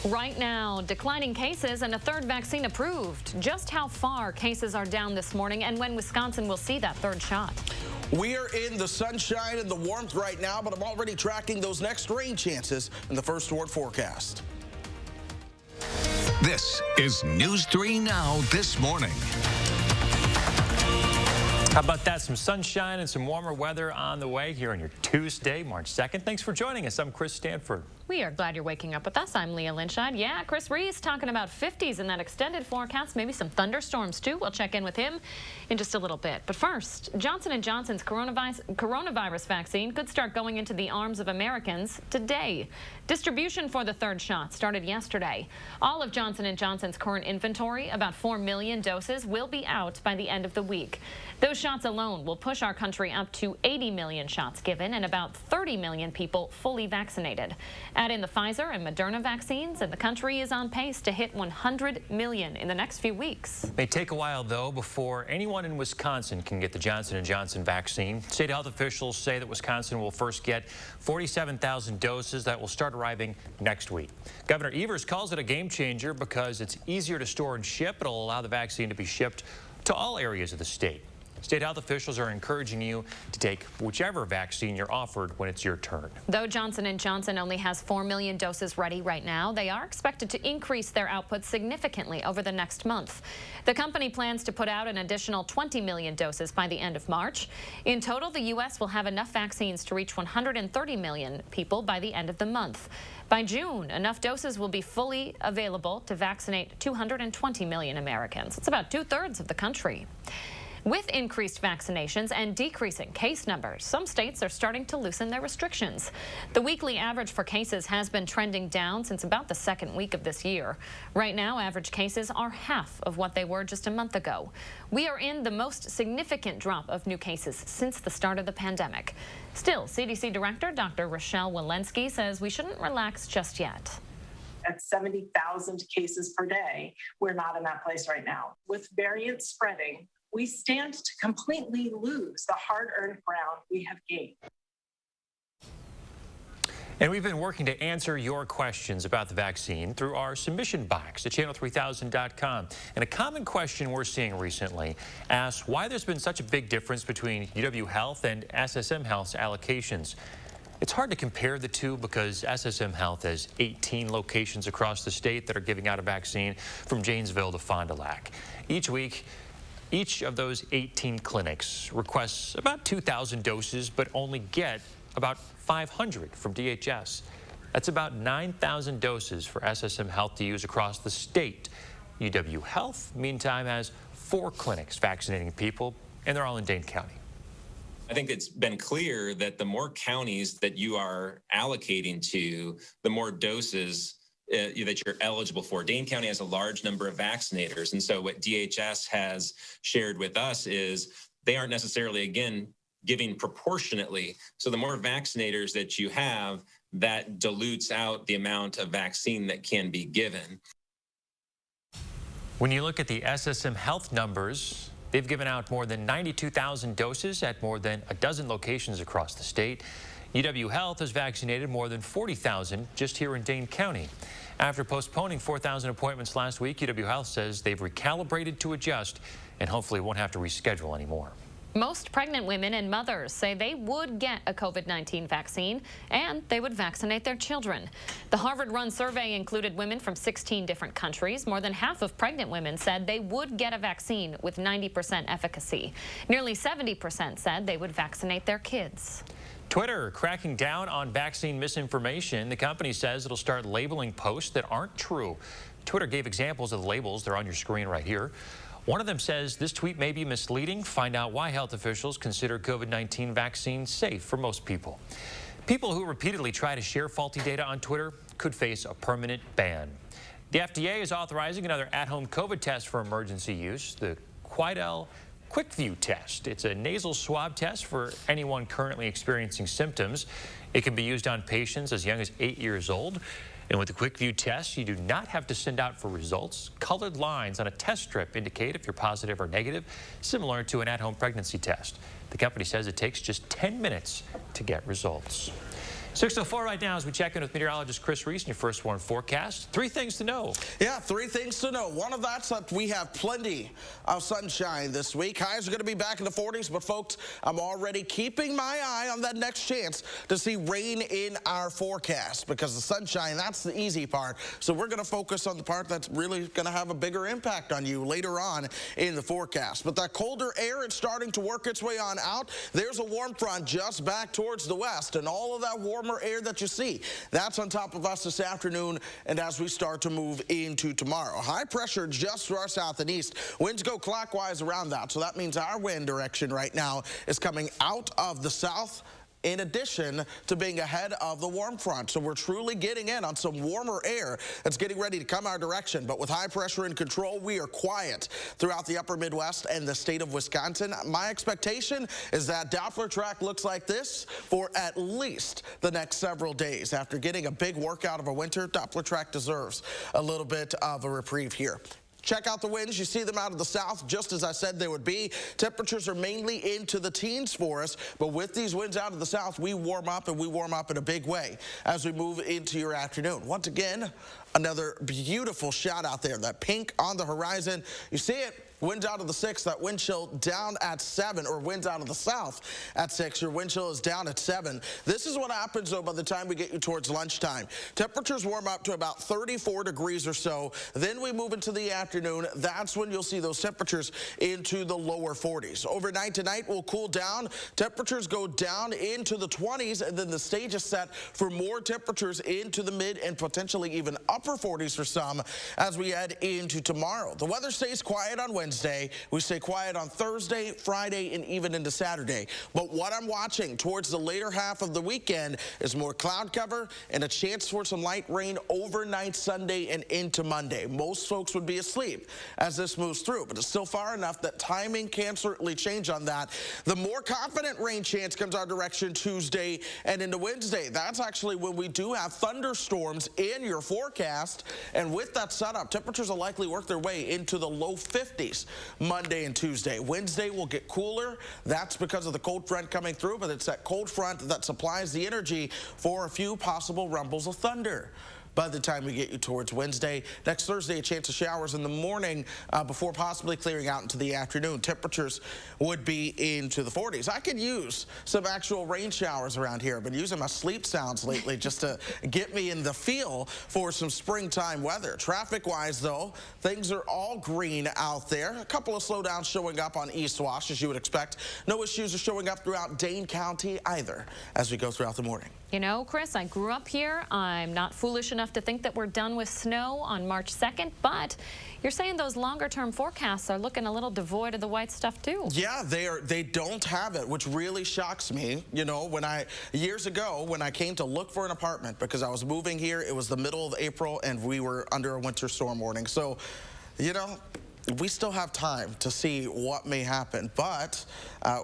Right now, declining cases and a third vaccine approved. Just how far cases are down this morning and when Wisconsin will see that third shot. We are in the sunshine and the warmth right now, but I'm already tracking those next rain chances in the first ward forecast. This is News 3 Now this morning. How about that? Some sunshine and some warmer weather on the way here on your Tuesday, March 2nd. Thanks for joining us. I'm Chris Stanford. We are glad you're waking up with us. I'm Leah Linscheid. Yeah, Chris Reese talking about 50s in that extended forecast, maybe some thunderstorms too. We'll check in with him in just a little bit. But first, Johnson & Johnson's coronavirus vaccine could start going into the arms of Americans today. Distribution for the third shot started yesterday. All of Johnson & Johnson's current inventory, about 4 million doses, will be out by the end of the week. Those shots alone will push our country up to 80 million shots given and about 30 million people fully vaccinated. Add in the Pfizer and Moderna vaccines, and the country is on pace to hit 100 million in the next few weeks. It may take a while, though, before anyone in Wisconsin can get the Johnson & Johnson vaccine. State health officials say that Wisconsin will first get 47,000 doses that will start arriving next week. Governor Evers calls it a game changer because it's easier to store and ship. It'll allow the vaccine to be shipped to all areas of the state. State health officials are encouraging you to take whichever vaccine you're offered when it's your turn. Though Johnson & Johnson only has 4 million doses ready right now, they are expected to increase their output significantly over the next month. The company plans to put out an additional 20 million doses by the end of March. In total, the U.S. will have enough vaccines to reach 130 million people by the end of the month. By June, enough doses will be fully available to vaccinate 220 million Americans. It's about 2/3 of the country. With increased vaccinations and decreasing case numbers, some states are starting to loosen their restrictions. The weekly average for cases has been trending down since about the second week of this year. Right now, average cases are half of what they were just a month ago. We are in the most significant drop of new cases since the start of the pandemic. Still, CDC Director Dr. Rochelle Walensky says we shouldn't relax just yet. At 70,000 cases per day, we're not in that place right now. With variants spreading, we stand to completely lose the hard-earned ground we have gained. And we've been working to answer your questions about the vaccine through our submission box at channel3000.com. And a common question we're seeing recently asks why there's been such a big difference between UW Health and SSM Health's allocations. It's hard to compare the two because SSM Health has 18 locations across the state that are giving out a vaccine from Janesville to Fond du Lac. Each week, each of those 18 clinics requests about 2,000 doses, but only get about 500 from DHS. That's about 9,000 doses for SSM Health to use across the state. UW Health, meantime, has 4 clinics vaccinating people, and they're all in Dane County. I think it's been clear that the more counties that you are allocating to, the more doses that you're eligible for. Dane County has a large number of vaccinators. And so what DHS has shared with us is they aren't necessarily, again, giving proportionately. So the more vaccinators that you have, that dilutes out the amount of vaccine that can be given. When you look at the SSM Health numbers, they've given out more than 92,000 doses at more than a dozen locations across the state. UW Health has vaccinated more than 40,000 just here in Dane County. After postponing 4,000 appointments last week, UW Health says they've recalibrated to adjust and hopefully won't have to reschedule anymore. Most pregnant women and mothers say they would get a COVID-19 vaccine and they would vaccinate their children. The Harvard-run survey included women from 16 different countries. More than half of pregnant women said they would get a vaccine with 90% efficacy. Nearly 70% said they would vaccinate their kids. Twitter cracking down on vaccine misinformation. The company says it'll start labeling posts that aren't true. Twitter gave examples of the labels. They're on your screen right here. One of them says this tweet may be misleading. Find out why health officials consider COVID-19 vaccines safe for most people. People who repeatedly try to share faulty data on Twitter could face a permanent ban. The FDA is authorizing another at-home COVID test for emergency use, the Quidel QuickView test. It's a nasal swab test for anyone currently experiencing symptoms. It can be used on patients as young as 8 years old. And with the QuickView test, you do not have to send out for results. Colored lines on a test strip indicate if you're positive or negative, similar to an at-home pregnancy test. The company says it takes just 10 minutes to get results. 6:04 right now as we check in with meteorologist Chris Reese in your first warn forecast. 3 things to know. Yeah, 3 things to know. One of that's that we have plenty of sunshine this week. Highs are going to be back in the 40s, but folks, I'm already keeping my eye on that next chance to see rain in our forecast because the sunshine, that's the easy part. So we're going to focus on the part that's really going to have a bigger impact on you later on in the forecast. But that colder air, it's starting to work its way on out. There's a warm front just back towards the west, and all of that warm air that you see, that's on top of us this afternoon and as we start to move into tomorrow. High pressure just to our south and east. Winds go clockwise around that, so that means our wind direction right now is coming out of the south, in addition to being ahead of the warm front. So we're truly getting in on some warmer air that's getting ready to come our direction. But with high pressure in control, we are quiet throughout the upper Midwest and the state of Wisconsin. My expectation is that Doppler track looks like this for at least the next several days. After getting a big workout of a winter, Doppler track deserves a little bit of a reprieve here. Check out the winds. You see them out of the south, just as I said they would be. Temperatures are mainly into the teens for us, but with these winds out of the south, we warm up, and we warm up in a big way as we move into your afternoon. Once again, another beautiful shot out there. That pink on the horizon. You see it. Winds out of the 6, that wind chill down at 7, or winds out of the south at 6, your wind chill is down at 7. This is what happens, though, by the time we get you towards lunchtime. Temperatures warm up to about 34 degrees or so. Then we move into the afternoon. That's when you'll see those temperatures into the lower 40s. Overnight tonight will cool down. Temperatures go down into the 20s, and then the stage is set for more temperatures into the mid and potentially even upper 40s for some as we head into tomorrow. The weather stays quiet on Wednesday. We stay quiet on Thursday, Friday, and even into Saturday. But what I'm watching towards the later half of the weekend is more cloud cover and a chance for some light rain overnight Sunday and into Monday. Most folks would be asleep as this moves through, but it's still far enough that timing can certainly change on that. The more confident rain chance comes our direction Tuesday and into Wednesday. That's actually when we do have thunderstorms in your forecast, and with that setup, temperatures will likely work their way into the low 50s. Monday and Tuesday. Wednesday will get cooler. That's because of the cold front coming through, but it's that cold front that supplies the energy for a few possible rumbles of thunder. By the time we get you towards Wednesday, next Thursday, a chance of showers in the morning before possibly clearing out into the afternoon. Temperatures would be into the 40s. I could use some actual rain showers around here. I've been using my sleep sounds lately just to get me in the feel for some springtime weather. Traffic-wise, though, things are all green out there. A couple of slowdowns showing up on East Wash, as you would expect. No issues are showing up throughout Dane County either as we go throughout the morning. You know, Chris, I grew up here. I'm not foolish enough to think that we're done with snow on March 2nd, but you're saying those longer-term forecasts are looking a little devoid of the white stuff, too. Yeah, they don't have it, which really shocks me. You know, years ago, when I came to look for an apartment because I was moving here, it was the middle of April, and we were under a winter storm warning. So, you know, we still have time to see what may happen, but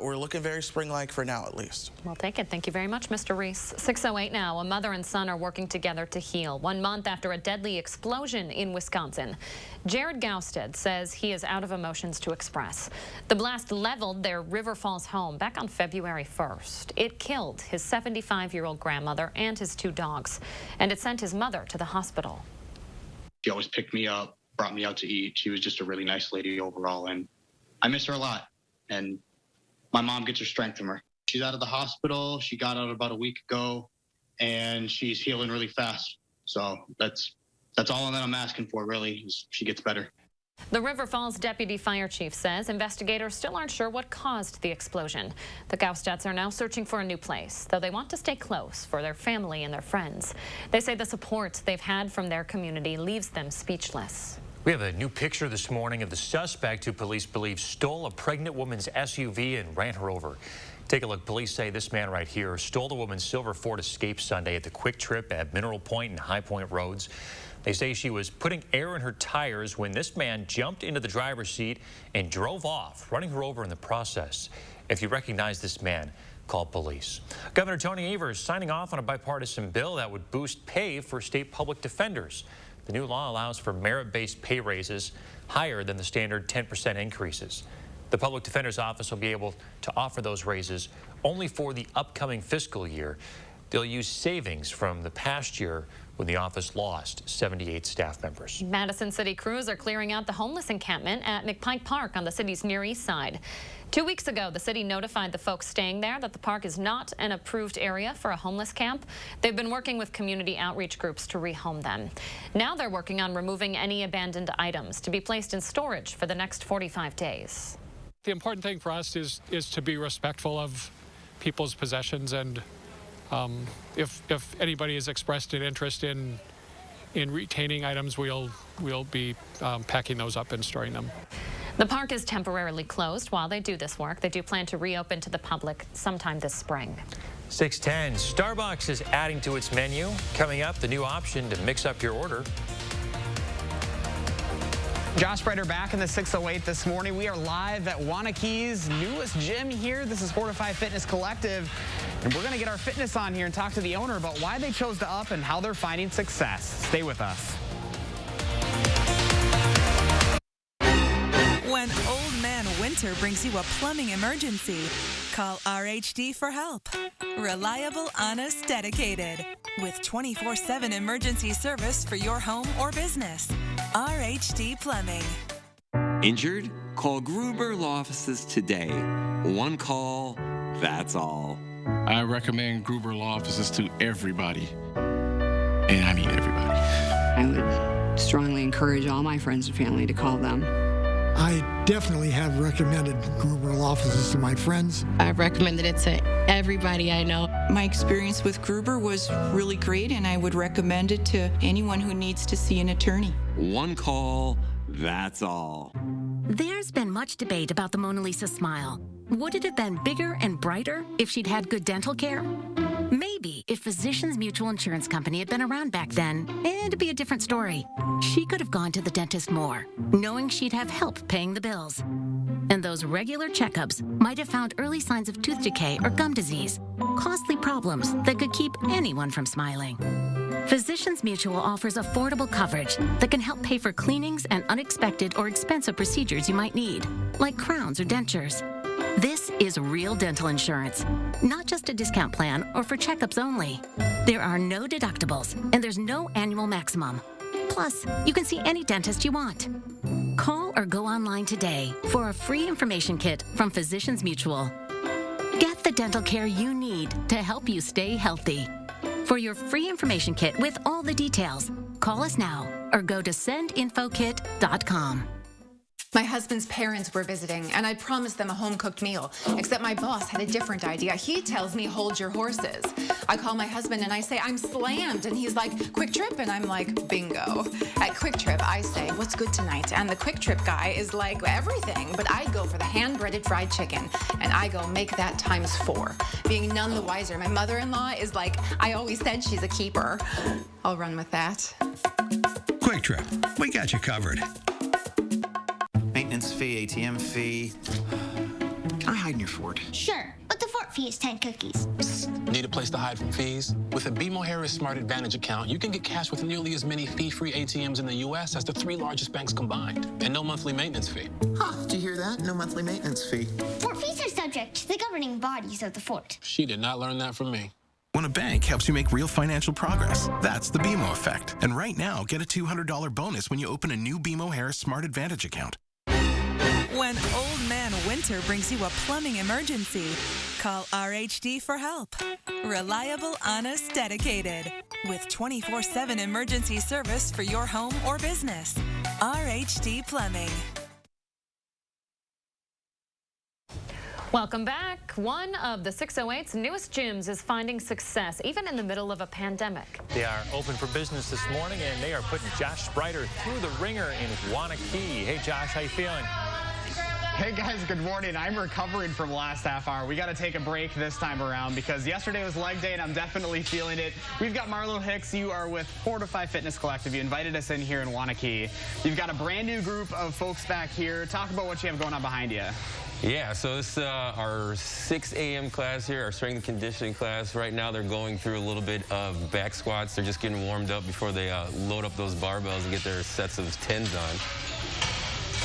we're looking very spring-like for now, at least. We'll take it. Thank you very much, Mr. Reese. 6:08 now. A mother and son are working together to heal 1 month after a deadly explosion in Wisconsin. Jared Gausted says he is out of emotions to express. The blast leveled their River Falls home back on February 1st. It killed his 75-year-old grandmother and his 2 dogs, and it sent his mother to the hospital. She always picked me up, brought me out to eat. She was just a really nice lady overall, and I miss her a lot. And my mom gets her strength from her. She's out of the hospital. She got out about a week ago, and she's healing really fast. So that's all that I'm asking for, really, is she gets better. The River Falls deputy fire chief says investigators still aren't sure what caused the explosion. The Gausteds are now searching for a new place, though they want to stay close for their family and their friends. They say the support they've had from their community leaves them speechless. We have a new picture this morning of the suspect who police believe stole a pregnant woman's SUV and ran her over. Take a look. Police say this man right here stole the woman's silver Ford Escape Sunday at the Quick Trip at Mineral Point and High Point Roads. They say she was putting air in her tires when this man jumped into the driver's seat and drove off, running her over in the process. If you recognize this man, call police. Governor Tony Evers signing off on a bipartisan bill that would boost pay for state public defenders. The new law allows for merit-based pay raises higher than the standard 10% increases. The Public Defender's Office will be able to offer those raises only for the upcoming fiscal year. They'll use savings from the past year when the office lost 78 staff members. Madison City crews are clearing out the homeless encampment at McPike Park on the city's Near East Side. 2 weeks ago, the city notified the folks staying there that the park is not an approved area for a homeless camp. They've been working with community outreach groups to rehome them. Now they're working on removing any abandoned items to be placed in storage for the next 45 days. The important thing for us is to be respectful of people's possessions, and if anybody has expressed an interest in retaining items, we'll be packing those up and storing them. The park is temporarily closed while they do this work. They do plan to reopen to the public sometime this spring. 6:10, Starbucks is adding to its menu. Coming up, the new option to mix up your order. Josh Spreader back in the 608 this morning. We are live at Wanakee's newest gym here. This is Fortify Fitness Collective. And we're going to get our fitness on here and talk to the owner about why they chose to up and how they're finding success. Stay with us. When Old Man Winter brings you a plumbing emergency, call RHD for help. Reliable, honest, dedicated. With 24/7 emergency service for your home or business. RHD Plumbing. Injured? Call Gruber Law Offices today. One call, that's all. I recommend Gruber Law Offices to everybody. And I mean everybody. I would strongly encourage all my friends and family to call them. I definitely have recommended Gruber Law Offices to my friends. I've recommended it to everybody I know. My experience with Gruber was really great, and I would recommend it to anyone who needs to see an attorney. One call, that's all. There's been much debate about the Mona Lisa smile. Would it have been bigger and brighter if she'd had good dental care? Maybe if Physicians Mutual Insurance Company had been around back then, it'd be a different story. She could have gone to the dentist more, knowing she'd have help paying the bills. And those regular checkups might have found early signs of tooth decay or gum disease, costly problems that could keep anyone from smiling. Physicians Mutual offers affordable coverage that can help pay for cleanings and unexpected or expensive procedures you might need, like crowns or dentures. This is real dental insurance, not just a discount plan or for checkups only. There are no deductibles, and there's no annual maximum. Plus, you can see any dentist you want. Call or go online today for a free information kit from Physicians Mutual. Get the dental care you need to help you stay healthy. For your free information kit with all the details, call us now or go to sendinfokit.com. My husband's parents were visiting, and I promised them a home-cooked meal, except my boss had a different idea. He tells me, hold your horses. I call my husband, and I say, I'm slammed, and he's like, Quick Trip, and I'm like, bingo. At Quick Trip, I say, what's good tonight? And the Quick Trip guy is like, everything, but I go for the hand-breaded fried chicken, and I go, make that ×4. Being none the wiser, my mother-in-law is like, I always said she's a keeper. I'll run with that. Quick Trip, we got you covered. Maintenance fee, ATM fee. Can I hide in your fort? Sure, but the fort fee is 10 cookies. Psst. Need a place to hide from fees? With a BMO Harris Smart Advantage account, you can get cash with nearly as many fee-free ATMs in the U.S. as the 3 largest banks combined, and no monthly maintenance fee. Huh, do you hear that? No monthly maintenance fee. Fort fees are subject to the governing bodies of the fort. She did not learn that from me. When a bank helps you make real financial progress, that's the BMO effect. And right now, get a $200 bonus when you open a new BMO Harris Smart Advantage account. When Old Man Winter brings you a plumbing emergency, call RHD for help. Reliable, honest, dedicated. With 24/7 emergency service for your home or business. RHD Plumbing. Welcome back. One of the 608's newest gyms is finding success, even in the middle of a pandemic. They are open for business this morning, and they are putting Josh Spreader through the ringer in Wanakee. Hey, Josh, how you feeling? Hey guys, good morning. I'm recovering from the last half hour. We got to take a break this time around because yesterday was leg day and I'm definitely feeling it. We've got Marlo Hicks. You are with Fortify Fitness Collective. You invited us in here in Wanakee. You've got a brand new group of folks back here. Talk about what you have going on behind you. Yeah, so this is our 6 a.m. class here, our strength and conditioning class. Right now they're going through a little bit of back squats. They're just getting warmed up before they load up those barbells and get their sets of 10s on.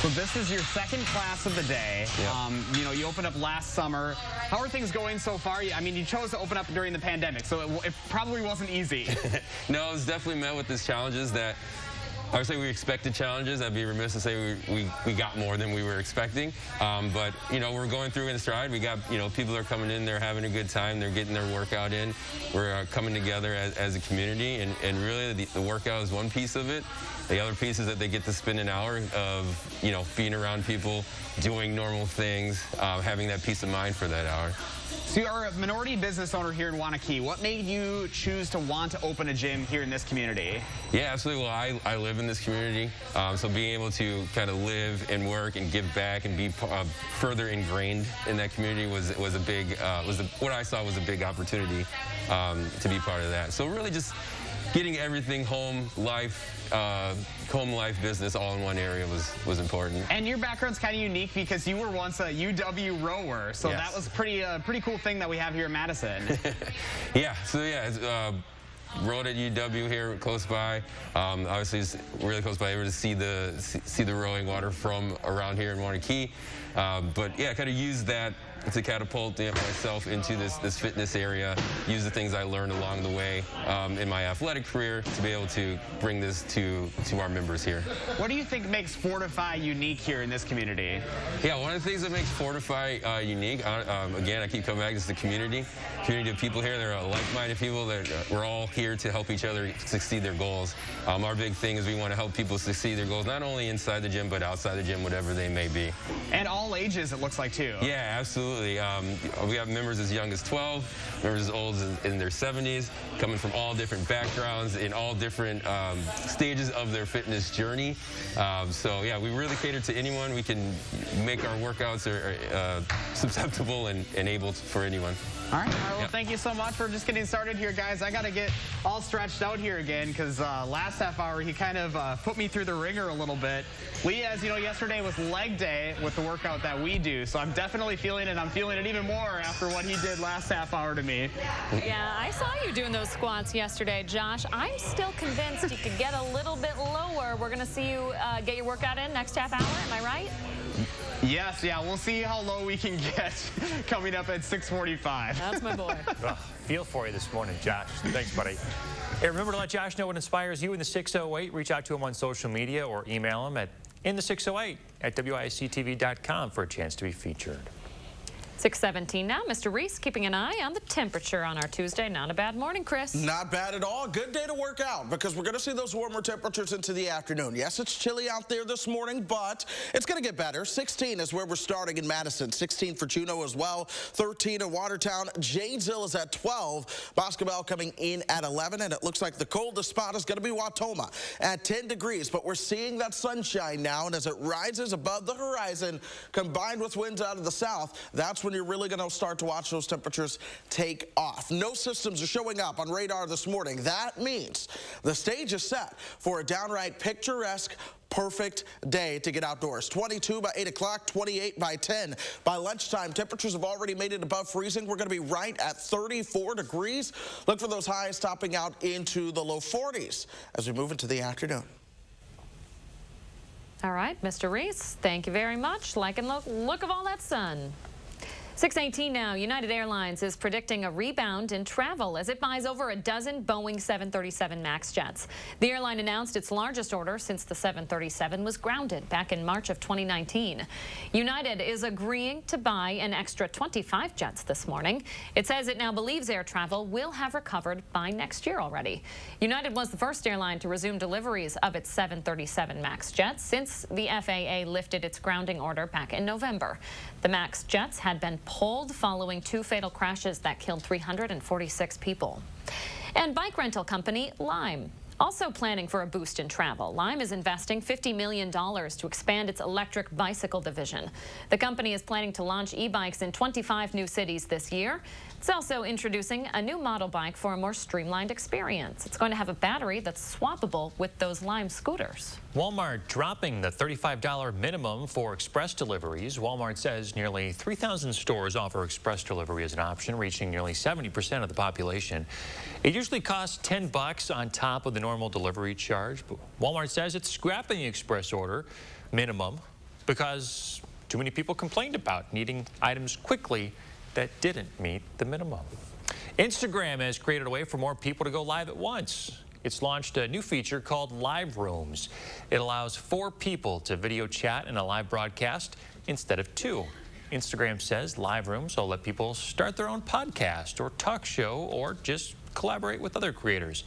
So this is your second class of the day. Yep. You know, you opened up last summer. How are things going so far? I mean, you chose to open up during the pandemic, so it probably wasn't easy. No, it was definitely met with these challenges that I would say we expected challenges. I'd be remiss to say we got more than we were expecting. But, you know, we're going through in stride. We got, you know, people are coming in, they're having a good time, they're getting their workout in. We're coming together as a community, and really the workout is one piece of it. The other piece is that they get to spend an hour of, you know, being around people, doing normal things, having that peace of mind for that hour. So you're a minority business owner here in Waunakee. What made you choose to want to open a gym here in this community? Yeah, absolutely. Well, I live in this community, so being able to kind of live and work and give back and be further ingrained in that community was a big, what I saw was a big opportunity to be part of that. So really just getting everything home life business all in one area was important. And your background's kind of unique because you were once a UW rower, so Yes. that was pretty cool thing that we have here in Madison. Yeah, so yeah, it's, rode at UW here close by. Obviously, it's really close by. Able to see the rowing water from around here in Waunakee. But yeah, kind of use that to catapult myself into this fitness area, use the things I learned along the way in my athletic career to be able to bring this to our members here. What do you think makes Fortify unique here in this community? Yeah, one of the things that makes Fortify unique, again, I keep coming back, is the community of people here. They're like-minded people. We're all here to help each other succeed their goals. Our big thing is we want to help people succeed their goals, not only inside the gym, but outside the gym, whatever they may be. And all ages, it looks like, too. Yeah, absolutely. We have members as young as 12, members as old as in their 70s, coming from all different backgrounds, in all different stages of their fitness journey. So yeah, we really cater to anyone. We can make our workouts susceptible and able for anyone. All right, well, thank you so much for just getting started here, guys. I got to get all stretched out here again because last half hour he kind of put me through the ringer a little bit. Lee, as you know, yesterday was leg day with the workout that we do, so I'm definitely feeling it. I'm feeling it even more after what he did last half hour to me. Yeah, I saw you doing those squats yesterday, Josh. I'm still convinced you could get a little bit lower. We're going to see you get your workout in next half hour. Am I right? Yes, yeah, we'll see how low we can get coming up at 6:45. That's my boy. Feel for you this morning, Josh. Thanks, buddy. Hey, remember to let Josh know what inspires you in the 608. Reach out to him on social media or email him at in the608@wisctv.com for a chance to be featured. 6:17 now. Mr. Reese keeping an eye on the temperature on our Tuesday. Not a bad morning, Chris. Not bad at all. Good day to work out because we're going to see those warmer temperatures into the afternoon. Yes, it's chilly out there this morning, but it's going to get better. 16 is where we're starting in Madison. 16 for Juneau as well. 13 in Watertown. Janesville is at 12. Boscobel coming in at 11, and it looks like the coldest spot is going to be Wautoma at 10 degrees. But we're seeing that sunshine now, and as it rises above the horizon, combined with winds out of the south, that's when you're really going to start to watch those temperatures take off. No systems are showing up on radar this morning. That means the stage is set for a downright picturesque, perfect day to get outdoors. 22 by 8 o'clock, 28 by 10. By lunchtime, temperatures have already made it above freezing. We're going to be right at 34 degrees. Look for those highs topping out into the low 40s as we move into the afternoon. All right, Mr. Reese, thank you very much. Like and look of all that sun. 6:18 now. United Airlines is predicting a rebound in travel as it buys over a dozen Boeing 737 MAX jets. The airline announced its largest order since the 737 was grounded back in March of 2019. United is agreeing to buy an extra 25 jets this morning. It says it now believes air travel will have recovered by next year already. United was the first airline to resume deliveries of its 737 MAX jets since the FAA lifted its grounding order back in November. The MAX jets had been pulled following 2 fatal crashes that killed 346 people. And bike rental company Lime also planning for a boost in travel. Lime is investing $50 million to expand its electric bicycle division. The company is planning to launch e-bikes in 25 new cities this year. It's also introducing a new model bike for a more streamlined experience. It's going to have a battery that's swappable with those Lime scooters. Walmart dropping the $35 minimum for express deliveries. Walmart says nearly 3,000 stores offer express delivery as an option, reaching nearly 70% of the population. It usually costs $10 on top of the normal delivery charge, but Walmart says it's scrapping the express order minimum because too many people complained about needing items quickly that didn't meet the minimum. Instagram has created a way for more people to go live at once. It's launched a new feature called Live Rooms. It allows 4 people to video chat in a live broadcast instead of 2. Instagram says Live Rooms will let people start their own podcast or talk show or just collaborate with other creators.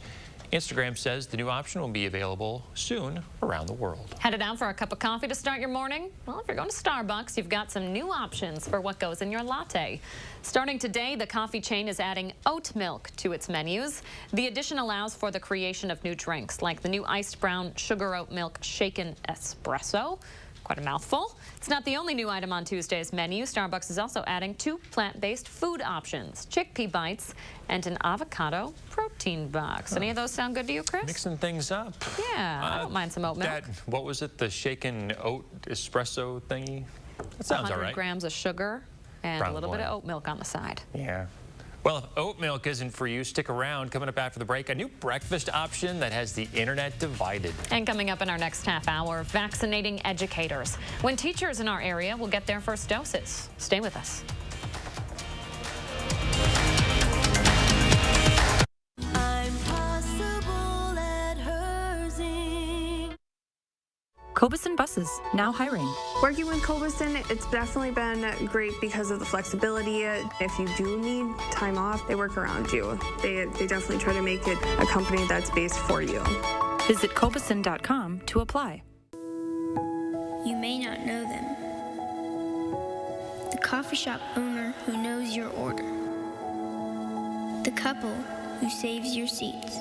Instagram says the new option will be available soon around the world. Headed out for a cup of coffee to start your morning? Well, if you're going to Starbucks, you've got some new options for what goes in your latte. Starting today, the coffee chain is adding oat milk to its menus. The addition allows for the creation of new drinks, like the new iced brown sugar oat milk shaken espresso. Quite a mouthful. It's not the only new item on Tuesday's menu. Starbucks is also adding 2 plant-based food options, chickpea bites and an avocado protein box. Any of those sound good to you, Chris? Mixing things up. Yeah, I don't mind some oat milk. What was it, the shaken oat espresso thingy? That sounds all 100 right. grams of sugar and a little bit of oat milk on the side. Yeah. Well, if oat milk isn't for you, stick around. Coming up after the break, a new breakfast option that has the internet divided. And coming up in our next half hour, vaccinating educators. When teachers in our area will get their first doses. Stay with us. Cobuson Buses, now hiring. Working with Cobuson, it's definitely been great because of the flexibility. If you do need time off, they work around you. They definitely try to make it a company that's based for you. Visit Cobuson.com to apply. You may not know them. The coffee shop owner who knows your order. The couple who saves your seats.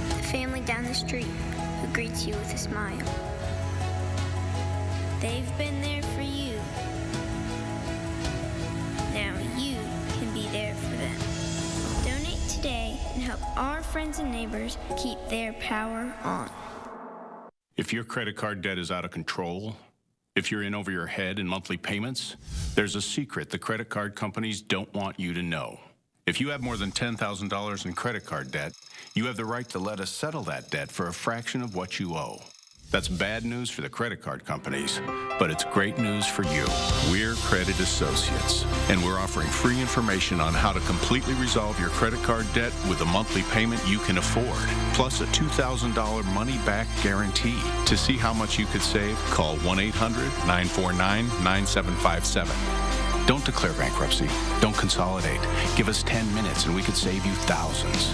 The family down the street who greets you with a smile. They've been there for you. Now you can be there for them. Donate today and help our friends and neighbors keep their power on. If your credit card debt is out of control, if you're in over your head in monthly payments, there's a secret the credit card companies don't want you to know. If you have more than $10,000 in credit card debt, you have the right to let us settle that debt for a fraction of what you owe. That's bad news for the credit card companies, but it's great news for you. We're Credit Associates, and we're offering free information on how to completely resolve your credit card debt with a monthly payment you can afford, plus a $2,000 money-back guarantee. To see how much you could save, call 1-800-949-9757. Don't declare bankruptcy. Don't consolidate. Give us 10 minutes and we could save you thousands.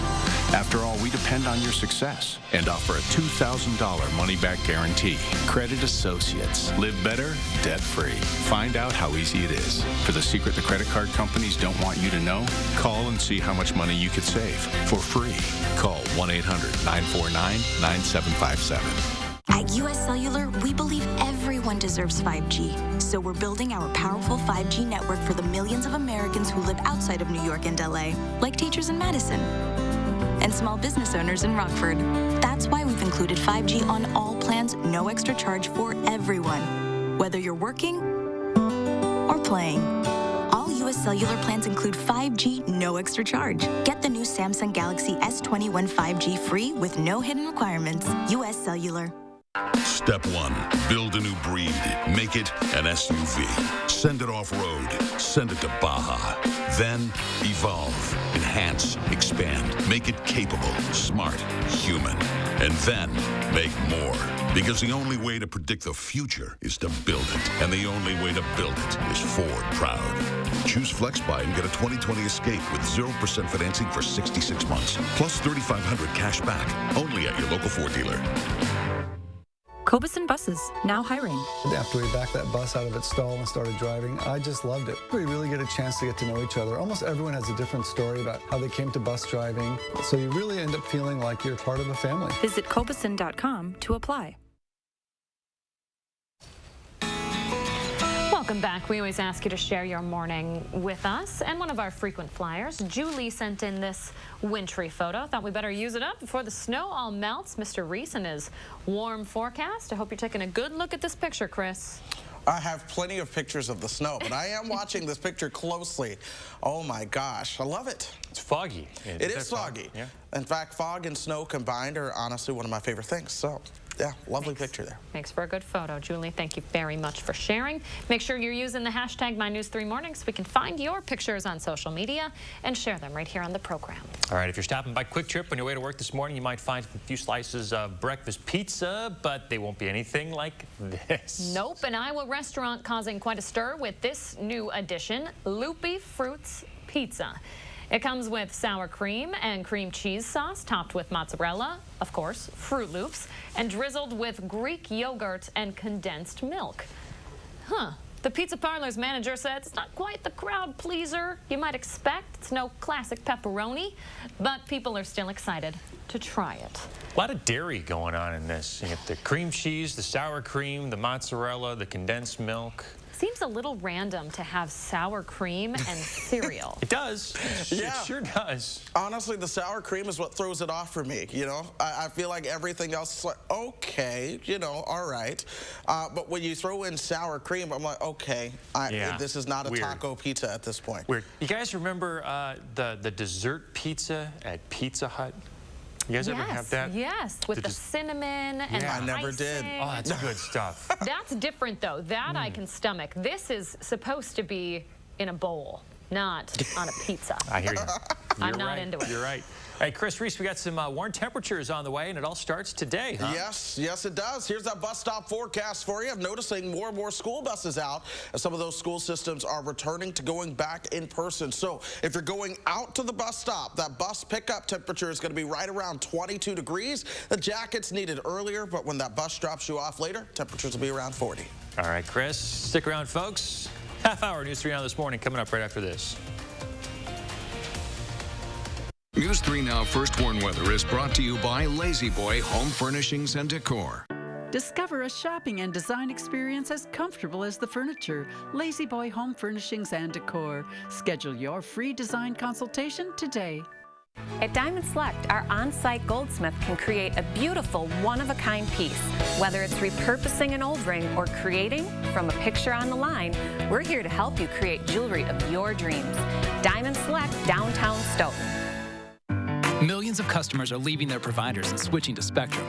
After all, we depend on your success and offer a $2,000 money-back guarantee. Credit Associates. Live better, debt-free. Find out how easy it is. For the secret the credit card companies don't want you to know, call and see how much money you could save for free. Call 1-800-949-9757. At US Cellular, we believe everyone deserves 5G. So we're building our powerful 5G network for the millions of Americans who live outside of New York and LA, like teachers in Madison and small business owners in Rockford. That's why we've included 5G on all plans, no extra charge for everyone, whether you're working or playing. All US Cellular plans include 5G, no extra charge. Get the new Samsung Galaxy S21 5G free with no hidden requirements. US Cellular. Step 1, build a new breed. Make it an SUV. Send it off-road. Send it to Baja. Then evolve, enhance, expand. Make it capable, smart, human. And then make more. Because the only way to predict the future is to build it. And the only way to build it is Ford Proud. Choose FlexBuy and get a 2020 Escape with 0% financing for 66 months. Plus $3,500 cash back. Only at your local Ford dealer. Cobuson Buses, now hiring. After we backed that bus out of its stall and started driving, I just loved it. We really get a chance to get to know each other. Almost everyone has a different story about how they came to bus driving, so you really end up feeling like you're part of a family. Visit Cobuson.com to apply. Welcome back. We always ask you to share your morning with us. And one of our frequent flyers, Julie, sent in this wintry photo. Thought we better use it up before the snow all melts. Mr. Reese and his warm forecast. I hope you're taking a good look at this picture, Chris. I have plenty of pictures of the snow, but I am watching this picture closely. Oh my gosh, I love it. It's foggy. It is foggy. Yeah. In fact, fog and snow combined are honestly one of my favorite things. So Yeah, lovely picture there. Makes for a good photo. Julie, thank you very much for sharing. Make sure you're using the hashtag MyNews3Mornings so we can find your pictures on social media and share them right here on the program. All right, if you're stopping by Quick Trip on your way to work this morning, you might find a few slices of breakfast pizza, but they won't be anything like this. Nope, an Iowa restaurant causing quite a stir with this new addition, Loopy Fruits Pizza. It comes with sour cream and cream cheese sauce topped with mozzarella, of course, Fruit Loops, and drizzled with Greek yogurt and condensed milk. The pizza parlor's manager said it's not quite the crowd pleaser you might expect. It's no classic pepperoni, but people are still excited to try it. A lot of dairy going on in this. You get the cream cheese, the sour cream, the mozzarella, the condensed milk. Seems a little random to have sour cream and cereal. It does. Yeah. It sure does. Honestly, the sour cream is what throws it off for me, you know? I feel like everything else is like, okay, you know, all right. But when you throw in sour cream, I'm like, okay, this is not a taco pizza at this point. Weird. You guys remember the dessert pizza at Pizza Hut? You guys ever have that? Yes, with the cinnamon and the I never icing. did. Oh, that's good stuff. That's different, though. That I can stomach. This is supposed to be in a bowl, not on a pizza. I hear you. I'm not into it. You're right. Hey, Chris Reese, we got some warm temperatures on the way, and it all starts today, huh? Yes, it does. Here's that bus stop forecast for you. I'm noticing more and more school buses out as some of those school systems are returning to going back in person. So if you're going out to the bus stop, that bus pickup temperature is going to be right around 22 degrees. The jacket's needed earlier, but when that bus drops you off later, temperatures will be around 40. All right, Chris, stick around, folks. Half-hour News 3 Now this morning coming up right after this. News 3 Now First Warn Weather is brought to you by Lazy Boy Home Furnishings and Decor. Discover a shopping and design experience as comfortable as the furniture. Lazy Boy Home Furnishings and Decor. Schedule your free design consultation today. At Diamond Select, our on-site goldsmith can create a beautiful, one-of-a-kind piece. Whether it's repurposing an old ring or creating from a picture on the line, we're here to help you create jewelry of your dreams. Diamond Select, downtown Stoughton. Millions of customers are leaving their providers and switching to Spectrum.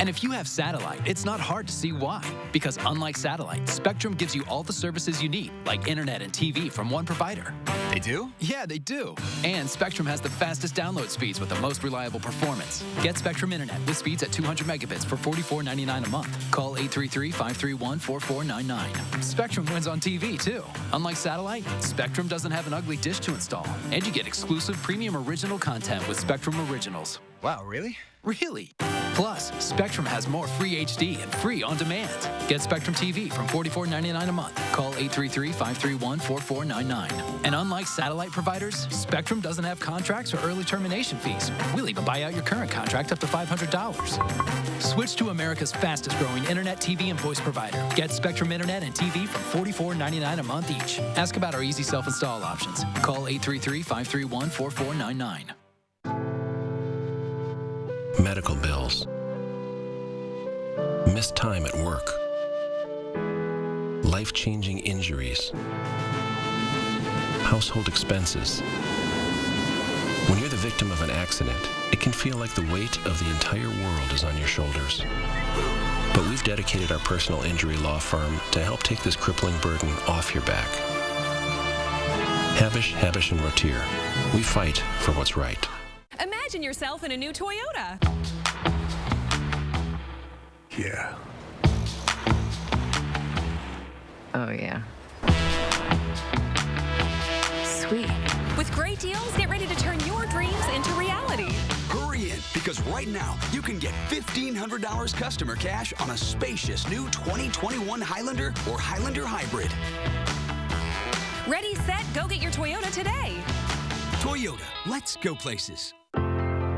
And if you have satellite, it's not hard to see why. Because unlike satellite, Spectrum gives you all the services you need, like internet and TV from one provider. They do? Yeah, they do. And Spectrum has the fastest download speeds with the most reliable performance. Get Spectrum Internet with speeds at 200 megabits for $44.99 a month. Call 833-531-4499. Spectrum wins on TV, too. Unlike satellite, Spectrum doesn't have an ugly dish to install. And you get exclusive premium original content with Spectrum Originals. Wow, really? Really. Plus, Spectrum has more free HD and free on demand. Get Spectrum TV from $44.99 a month. Call 833-531-4499. And unlike satellite providers, Spectrum doesn't have contracts or early termination fees. We'll even buy out your current contract up to $500. Switch to America's fastest growing internet, TV, and voice provider. Get Spectrum Internet and TV from $44.99 a month each. Ask about our easy self-install options. Call 833-531-4499. Medical bills, missed time at work, life-changing injuries, household expenses. When you're the victim of an accident, it can feel like the weight of the entire world is on your shoulders. But we've dedicated our personal injury law firm to help take this crippling burden off your back. Habish, and Rotier. We fight for what's right. Imagine yourself in a new Toyota. Yeah. Oh, yeah. Sweet. With great deals, get ready to turn your dreams into reality. Hurry in, because right now you can get $1,500 customer cash on a spacious new 2021 Highlander or Highlander Hybrid. Ready, set, go get your Toyota today. Toyota, let's go places.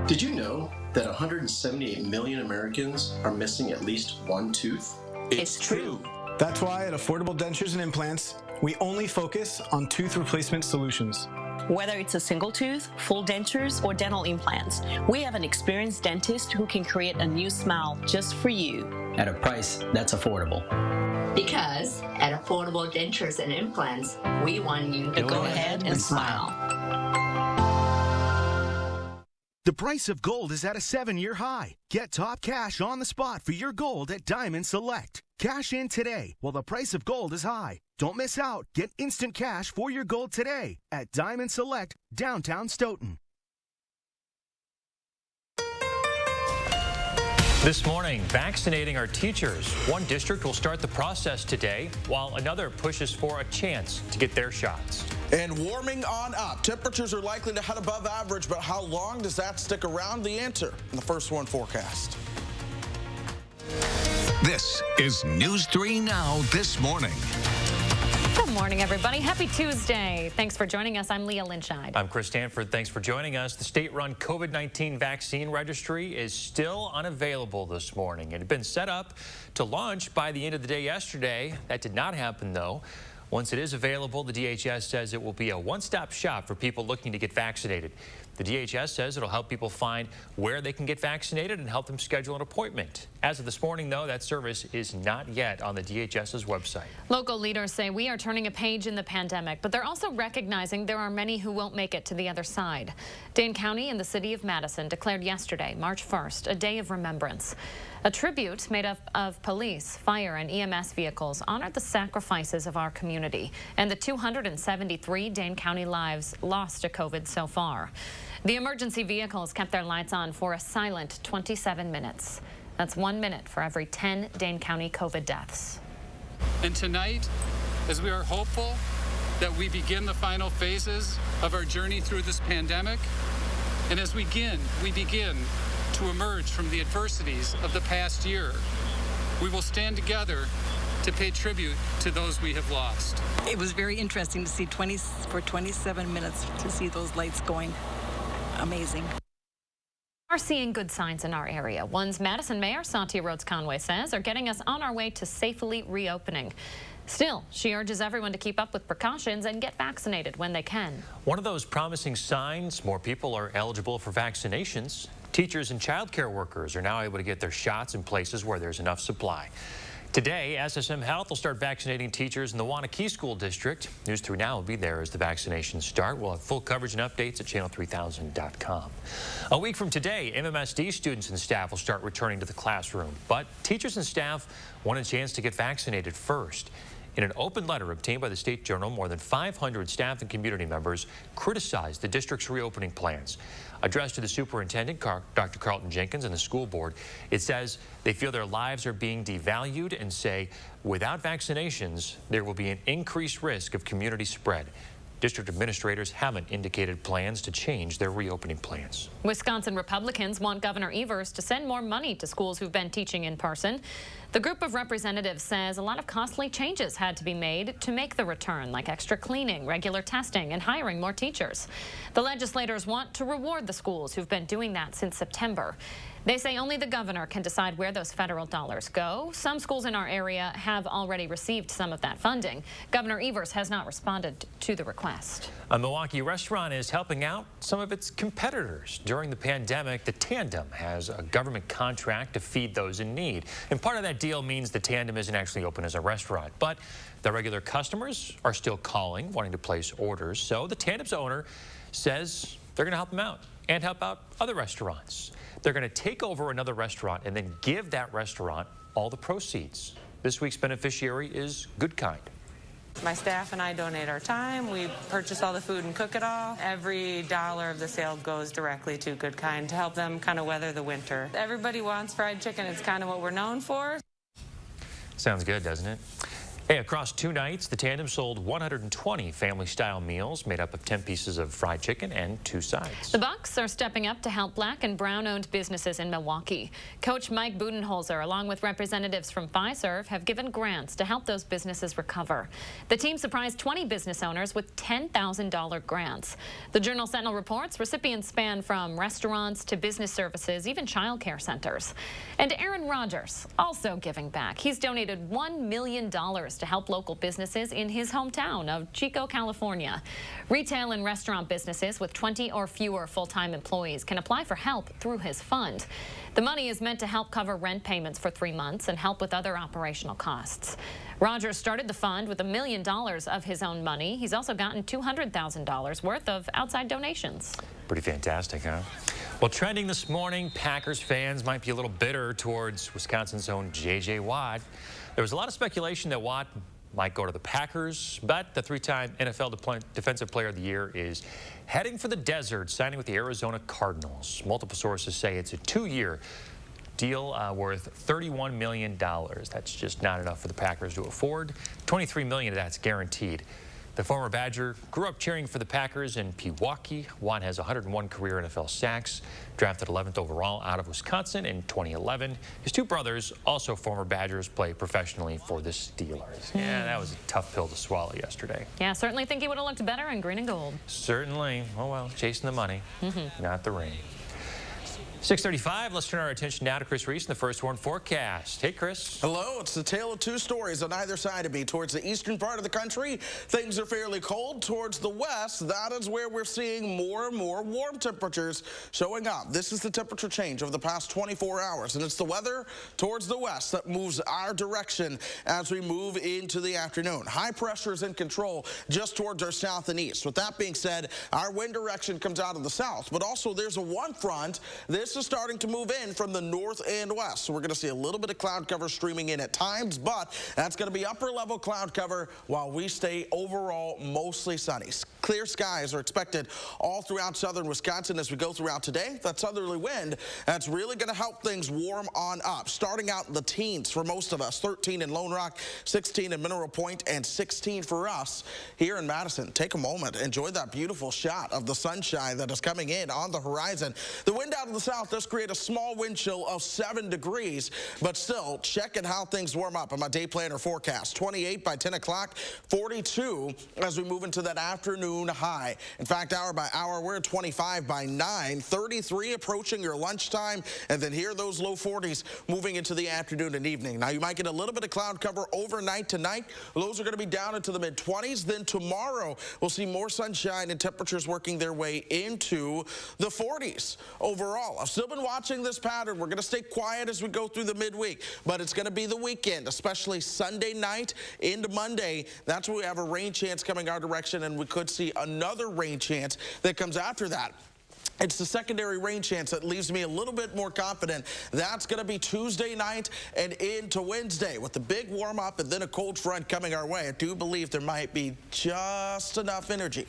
Did you know that 178 million Americans are missing at least one tooth? It's true. That's why at Affordable Dentures and Implants, we only focus on tooth replacement solutions. Whether it's a single tooth, full dentures, or dental implants, we have an experienced dentist who can create a new smile just for you. At a price that's affordable. Because at Affordable Dentures and Implants, we want you to go ahead and smile. The price of gold is at a 7-year high. Get top cash on the spot for your gold at Diamond Select. Cash in today while the price of gold is high. Don't miss out. Get instant cash for your gold today at Diamond Select, downtown Stoughton. This morning, vaccinating our teachers. One district will start the process today, while another pushes for a chance to get their shots. And warming on up. Temperatures are likely to head above average, but how long does that stick around? The answer in the First One forecast. This is News 3 Now this morning. Good morning, everybody. Happy Tuesday. Thanks for joining us. I'm Leah Lynchide. I'm Chris Stanford. Thanks for joining us. The state-run COVID-19 vaccine registry is still unavailable this morning. It had been set up to launch by the end of the day yesterday. That did not happen, though. Once it is available, the DHS says it will be a one-stop shop for people looking to get vaccinated. The DHS says it'll help people find where they can get vaccinated and help them schedule an appointment. As of this morning, though, that service is not yet on the DHS's website. Local leaders say we are turning a page in the pandemic, but they're also recognizing there are many who won't make it to the other side. Dane County and the city of Madison declared yesterday, March 1st, a day of remembrance. A tribute made up of police, fire, and EMS vehicles honored the sacrifices of our community and the 273 Dane County lives lost to COVID so far. The emergency vehicles kept their lights on for a silent 27 minutes. That's 1 minute for every 10 Dane County COVID deaths. And tonight, as we are hopeful that we begin the final phases of our journey through this pandemic, and as we begin to emerge from the adversities of the past year, we will stand together to pay tribute to those we have lost. It was very interesting to see 27 minutes to see those lights going. Amazing. Are seeing good signs in our area. Ones Madison Mayor Satya Rhodes Conway says are getting us on our way to safely reopening. Still, she urges everyone to keep up with precautions and get vaccinated when they can. One of those promising signs, more people are eligible for vaccinations. Teachers and child care workers are now able to get their shots in places where there's enough supply. Today, SSM Health will start vaccinating teachers in the Wanakee School District. News 3 Now will be there as the vaccinations start. We'll have full coverage and updates at channel3000.com. A week from today, MMSD students and staff will start returning to the classroom. But teachers and staff want a chance to get vaccinated first. In an open letter obtained by the State Journal, more than 500 staff and community members criticized the district's reopening plans. Addressed to the superintendent, Dr. Carlton Jenkins, and the school board, it says they feel their lives are being devalued and say without vaccinations, there will be an increased risk of community spread. District administrators haven't indicated plans to change their reopening plans. Wisconsin Republicans want Governor Evers to send more money to schools who've been teaching in person. The group of representatives says a lot of costly changes had to be made to make the return, like extra cleaning, regular testing, and hiring more teachers. The legislators want to reward the schools who've been doing that since September. They say only the governor can decide where those federal dollars go. Some schools in our area have already received some of that funding. Governor Evers has not responded to the request. A Milwaukee restaurant is helping out some of its competitors. During the pandemic, the Tandem has a government contract to feed those in need. And part of that deal means the Tandem isn't actually open as a restaurant, but the regular customers are still calling, wanting to place orders. So the Tandem's owner says they're going to help them out and help out other restaurants. They're going to take over another restaurant and then give that restaurant all the proceeds. This week's beneficiary is Good Kind. My staff and I donate our time. We purchase all the food and cook it all. Every dollar of the sale goes directly to Good Kind to help them kind of weather the winter. Everybody wants fried chicken. It's kind of what we're known for. Sounds good, doesn't it? Hey, across 2 nights, the Tandem sold 120 family-style meals made up of 10 pieces of fried chicken and 2 sides. The Bucks are stepping up to help Black and Brown-owned businesses in Milwaukee. Coach Mike Budenholzer, along with representatives from Fiserv, have given grants to help those businesses recover. The team surprised 20 business owners with $10,000 grants. The Journal-Sentinel reports recipients span from restaurants to business services, even child care centers. And Aaron Rodgers, also giving back. He's donated $1 million to help local businesses in his hometown of Chico, California. Retail and restaurant businesses with 20 or fewer full-time employees can apply for help through his fund. The money is meant to help cover rent payments for 3 months and help with other operational costs. Rogers started the fund with $1 million of his own money. He's also gotten $200,000 worth of outside donations. Pretty fantastic, huh? Well, trending this morning, Packers fans might be a little bitter towards Wisconsin's own J.J. Watt. There was a lot of speculation that Watt might go to the Packers, but the three-time NFL Defensive Player of the Year is heading for the desert, signing with the Arizona Cardinals. Multiple sources say it's a 2-year deal worth $31 million. That's just not enough for the Packers to afford. $23 million of that's guaranteed. The former Badger grew up cheering for the Packers in Pewaukee. Watt has 101 career NFL sacks, drafted 11th overall out of Wisconsin in 2011. His two brothers, also former Badgers, play professionally for the Steelers. Yeah, that was a tough pill to swallow yesterday. Yeah, certainly think he would have looked better in green and gold. Certainly. Oh, well, chasing the money, not the ring. 6:35, let's turn our attention now to Chris Reese in the First Warn forecast. Hey, Chris. Hello. It's the tale of two stories on either side of me. Towards the eastern part of the country, things are fairly cold. Towards the west, that is where we're seeing more and more warm temperatures showing up. This is the temperature change over the past 24 hours, and it's the weather towards the west that moves our direction as we move into the afternoon. High pressure is in control just towards our south and east. With that being said, our wind direction comes out of the south, but also there's a one front. This is starting to move in from the north and west. So we're going to see a little bit of cloud cover streaming in at times, but that's going to be upper level cloud cover while we stay overall mostly sunny. Clear skies are expected all throughout southern Wisconsin as we go throughout today. That southerly wind, that's really going to help things warm on up. Starting out in the teens for most of us, 13 in Lone Rock, 16 in Mineral Point, and 16 for us here in Madison. Take a moment, enjoy that beautiful shot of the sunshine that is coming in on the horizon. The wind out of the south does create a small wind chill of 7 degrees, but still, checking how things warm up on my day planner forecast. 28 by 10 o'clock, 42 as we move into that afternoon high. In fact, hour by hour, we're at 25 by 9, 33 approaching your lunchtime, and then here those low 40s moving into the afternoon and evening. Now, you might get a little bit of cloud cover overnight tonight. Lows are going to be down into the mid-20s. Then tomorrow, we'll see more sunshine and temperatures working their way into the 40s overall. I've still been watching this pattern. We're going to stay quiet as we go through the midweek, but it's going to be the weekend, especially Sunday night into Monday. That's where we have a rain chance coming our direction, and we could see another rain chance that comes after that. It's the secondary rain chance that leaves me a little bit more confident. That's going to be Tuesday night and into Wednesday with the big warm up and then a cold front coming our way. I do believe there might be just enough energy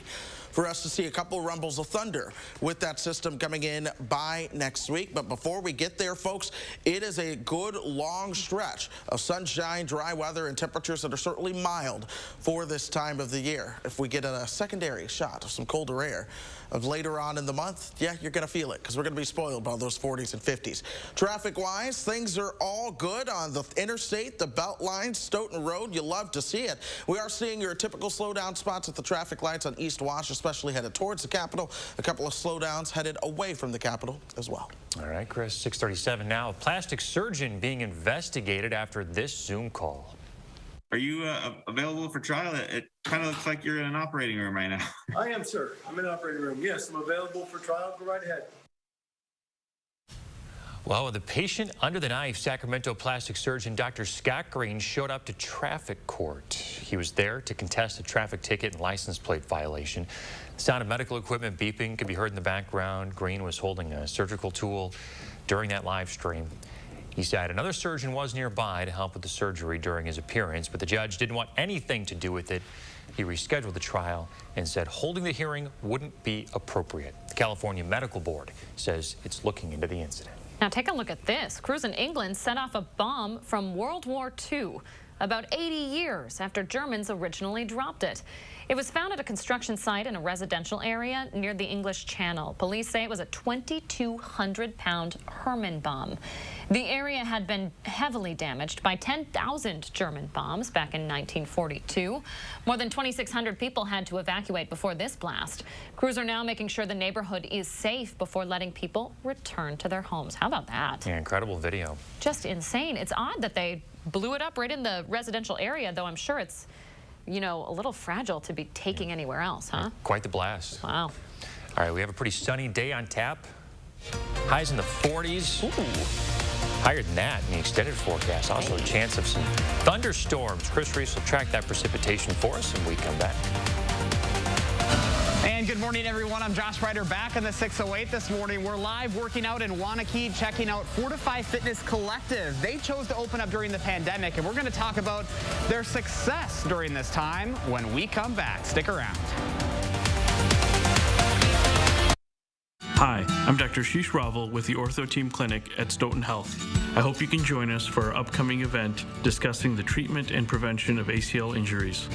for us to see a couple rumbles of thunder with that system coming in by next week. But before we get there, folks, it is a good long stretch of sunshine, dry weather, and temperatures that are certainly mild for this time of the year. If we get a secondary shot of some colder air of later on in the month, yeah, you're going to feel it because we're going to be spoiled by those 40s and 50s. Traffic-wise, things are all good on the interstate, the belt line, Stoughton Road. You love to see it. We are seeing your typical slowdown spots at the traffic lights on East Wash, especially headed towards the Capitol. A couple of slowdowns headed away from the Capitol as well. All right, Chris, 6:37 now. A plastic surgeon being investigated after this Zoom call. Are you available for trial? It kind of looks like you're in an operating room right now. I am, sir. I'm in an operating room. Yes, I'm available for trial. Go right ahead. Well, with the patient under the knife, Sacramento plastic surgeon Dr. Scott Green showed up to traffic court. He was there to contest a traffic ticket and license plate violation. The sound of medical equipment beeping could be heard in the background. Green was holding a surgical tool during that live stream. He said another surgeon was nearby to help with the surgery during his appearance, but the judge didn't want anything to do with it. He rescheduled the trial and said holding the hearing wouldn't be appropriate. The California Medical Board says it's looking into the incident. Now take a look at this. Crews in England set off a bomb from World War II, about 80 years after Germans originally dropped it. It was found at a construction site in a residential area near the English Channel. Police say it was a 2,200-pound Hermann bomb. The area had been heavily damaged by 10,000 German bombs back in 1942. More than 2,600 people had to evacuate before this blast. Crews are now making sure the neighborhood is safe before letting people return to their homes. How about that? Yeah, incredible video. Just insane. It's odd that they blew it up right in the residential area, though I'm sure it's, you know, a little fragile to be taking anywhere else, huh? Quite the blast. Wow. All right, we have a pretty sunny day on tap. Highs in the 40s. Ooh. Higher than that in the extended forecast. Also a chance of some thunderstorms. Chris Reese will track that precipitation for us when we come back. And And good morning, everyone. I'm Josh Ryder back in the 608 this morning. We're live working out in Waunakee, checking out Fortify Fitness Collective. They chose to open up during the pandemic, and we're going to talk about their success during this time when we come back. Stick around. Hi, I'm Dr. Sheesh Raval with the Ortho Team Clinic at Stoughton Health. I hope you can join us for our upcoming event discussing the treatment and prevention of ACL injuries.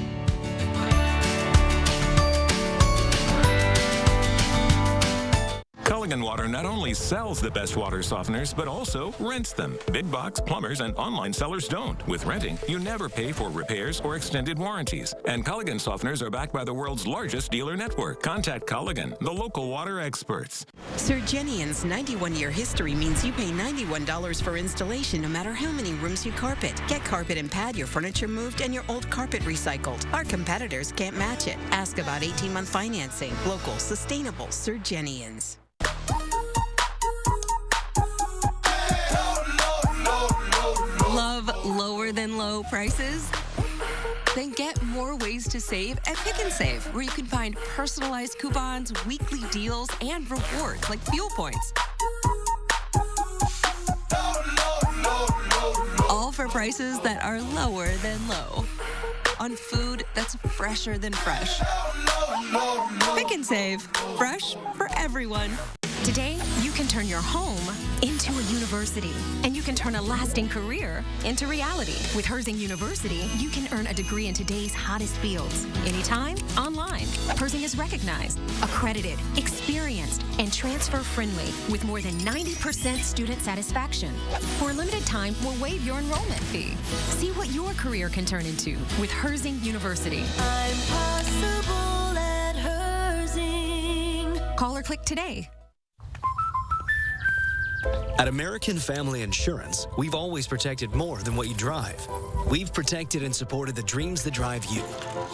Culligan Water not only sells the best water softeners, but also rents them. Big box plumbers and online sellers don't. With renting, you never pay for repairs or extended warranties. And Culligan softeners are backed by the world's largest dealer network. Contact Culligan, the local water experts. Surgenian's 91-year history means you pay $91 for installation no matter how many rooms you carpet. Get carpet and pad, your furniture moved, and your old carpet recycled. Our competitors can't match it. Ask about 18-month financing. Local, sustainable Surgenians. Love lower than low prices? Then get more ways to save at Pick 'n Save, where you can find personalized coupons, weekly deals, and rewards like fuel points. All for prices that are lower than low. On food that's fresher than fresh. Pick 'n Save, fresh for everyone. Today, you can turn your home into a university, and you can turn a lasting career into reality. With Herzing University, you can earn a degree in today's hottest fields, anytime, online. Herzing is recognized, accredited, experienced, and transfer-friendly, with more than 90% student satisfaction. For a limited time, we'll waive your enrollment fee. See what your career can turn into with Herzing University. I'm possible at Herzing. Call or click today. At American Family Insurance, we've always protected more than what you drive. We've protected and supported the dreams that drive you.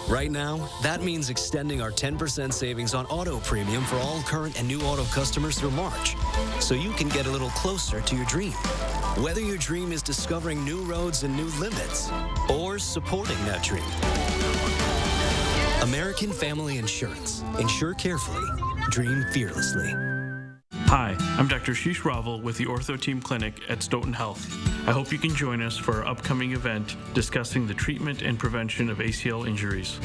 Right now, that means extending our 10% savings on auto premium for all current and new auto customers through March, so you can get a little closer to your dream. Whether your dream is discovering new roads and new limits, or supporting that dream. American Family Insurance. Insure carefully. Dream fearlessly. Hi, I'm Dr. Sheesh Raval with the Ortho Team Clinic at Stoughton Health. I hope you can join us for our upcoming event discussing the treatment and prevention of ACL injuries.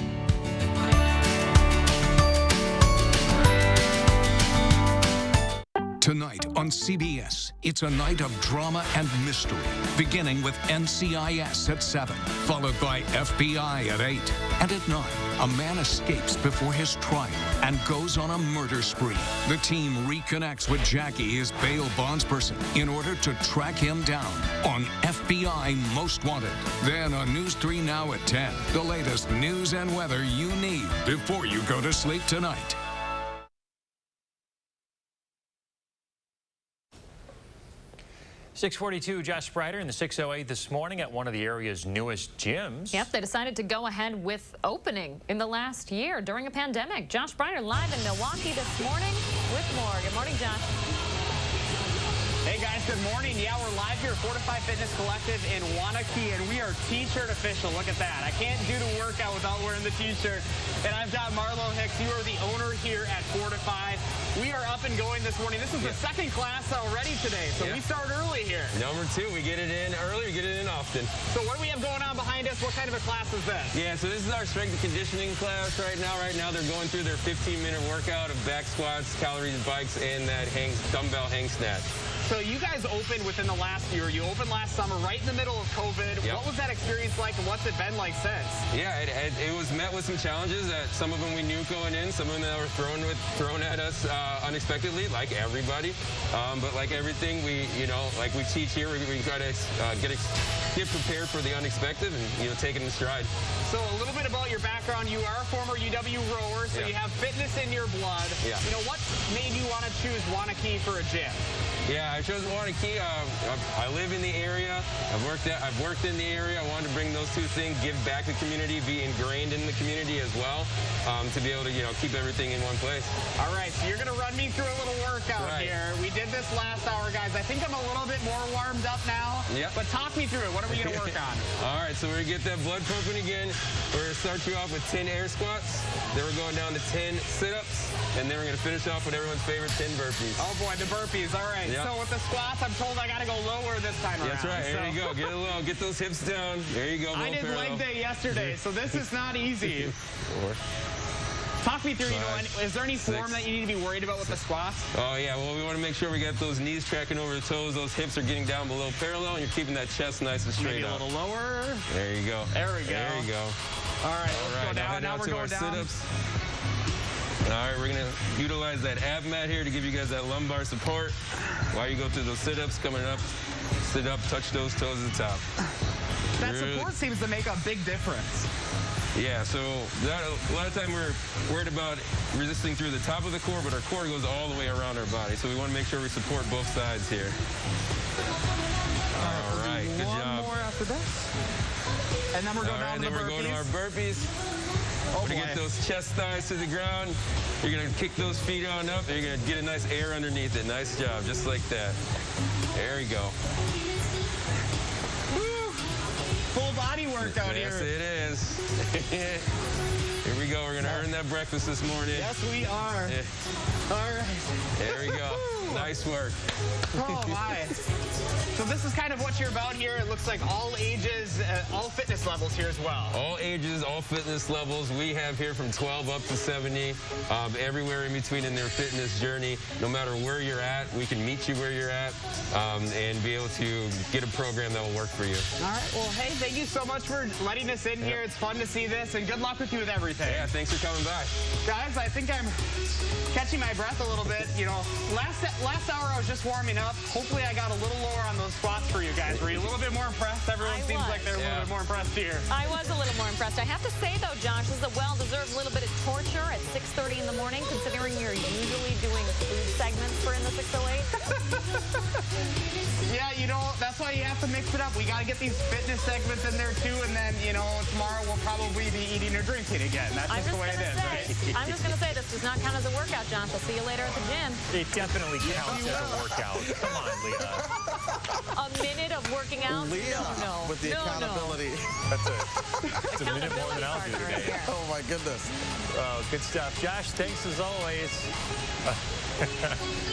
Tonight on CBS, it's a night of drama and mystery, beginning with NCIS at 7, followed by FBI at 8. And at 9, a man escapes before his trial and goes on a murder spree. The team reconnects with Jackie, his bail bondsperson, in order to track him down on FBI Most Wanted. Then on News 3 Now at 10, the latest news and weather you need before you go to sleep tonight. .642, Josh Sprider in the 608 this morning at one of the area's newest gyms. Yep, they decided to go ahead with opening in the last year during a pandemic. Josh Sprider live in Milwaukee this morning with more. Good morning, Josh. Hey guys, good morning. Yeah, we're live here at Fortify Fitness Collective in Waunakee, and we are t-shirt official. Look at that. I can't do the workout without wearing the t-shirt. And I've got Marlo Hicks. You are the owner here at Fortify. We are up and going this morning. This is the second class already today, so we start early here. Number 2, we get it in early, we get it in often. So what do we have going on behind us? What kind of a class is this? Yeah, so this is our strength and conditioning class right now. Right now they're going through their 15-minute workout of back squats, calories, bikes, and that dumbbell hang snatch. So you guys opened within the last year. You opened last summer, right in the middle of COVID. Yep. What was that experience like, and what's it been like since? Yeah, it was met with some challenges. Some of them we knew going in, some of them that were thrown at us unexpectedly, like everybody. But like everything, like we teach here, we try to get prepared for the unexpected and take it in stride. So a little bit about your background. You are a former UW rower, so you have fitness in your blood. Yeah. What made you want to choose Waunakee for a gym? Yeah, I chose Waunakee. I live in the area. I've worked in the area. I wanted to bring those two things, give back to the community, be ingrained in the community as well, to be able to keep everything in one place. All right, so you're going to run me through a little workout here. We did this last hour, guys. I think I'm a little bit more warmed up now. Yep. But talk me through it. What are we going to work on? All right, so we're going to get that blood pumping again. We're going to start you off with 10 air squats. Then we're going down to 10 sit-ups. And then we're going to finish off with everyone's favorite 10 burpees. Oh, boy, the burpees. All right. Yep. So with the squats, I'm told I got to go lower this time around. That's right. There you go. Get it low. Get those hips down. There you go. I did leg day yesterday, so this is not easy. 4. Talk me through, 5, is there any form 6, that you need to be worried about with the squats? Oh, yeah. Well, we want to make sure we got those knees tracking over the toes. Those hips are getting down below parallel, and you're keeping that chest nice and straight Maybe up. a little lower. There you go. There we go. There you go. All right, let's go down. Head Now out we're to going our down. sit-ups. All right, we're going to utilize that ab mat here to give you guys that lumbar support. While you go through those sit-ups, coming up, sit up, touch those toes at the top. That support seems to make a big difference. Yeah, so a lot of time we're worried about resisting through the top of the core, but our core goes all the way around our body. So we want to make sure we support both sides here. All right, good job. One more after this. And then we're going down to the burpees. We're going to our burpees. Oh, we're going to get those chest thighs to the ground. You're going to kick those feet on up. You're going to get a nice air underneath it. Nice job, just like that. There you go. Woo. Full body workout here. Yes, it is. Here we go. We're going to earn that breakfast this morning. Yes, we are. Yeah. All right. There we go. Nice work. Oh, my. So this is kind of what you're about here. It looks like all ages, all fitness levels here as well. All ages, all fitness levels. We have here from 12 up to 70, everywhere in between in their fitness journey. No matter where you're at, we can meet you where you're at and be able to get a program that will work for you. All right. Well, hey, thank you so much for letting us in here. It's fun to see this, and good luck with you with everything. Yeah, thanks for coming by. Guys, I think I'm catching my breath a little bit. You know, last hour I was just warming up. Hopefully I got a little lower on those squats for you guys. Were you a little bit more impressed? Everyone seems like they're a little bit more impressed here. I was a little more impressed. I have to say, though, Josh, this is a well-deserved little bit of torture at 6:30 in the morning, considering you're usually doing food segments for In the 608. Yeah, you know, that's why you have to mix it up. We got to get these fitness segments in there, too, and then, you know, tomorrow we'll probably be eating or drinking again. That's just the way it is, right? I'm just going to say this does not count as a workout, John. We'll see you later at the gym. It definitely counts as a workout. Come on, Leah. A minute of working out? Leah, with the accountability. That's a minute more than I'll do today. Oh, my goodness. Oh, good stuff. Josh, thanks as always.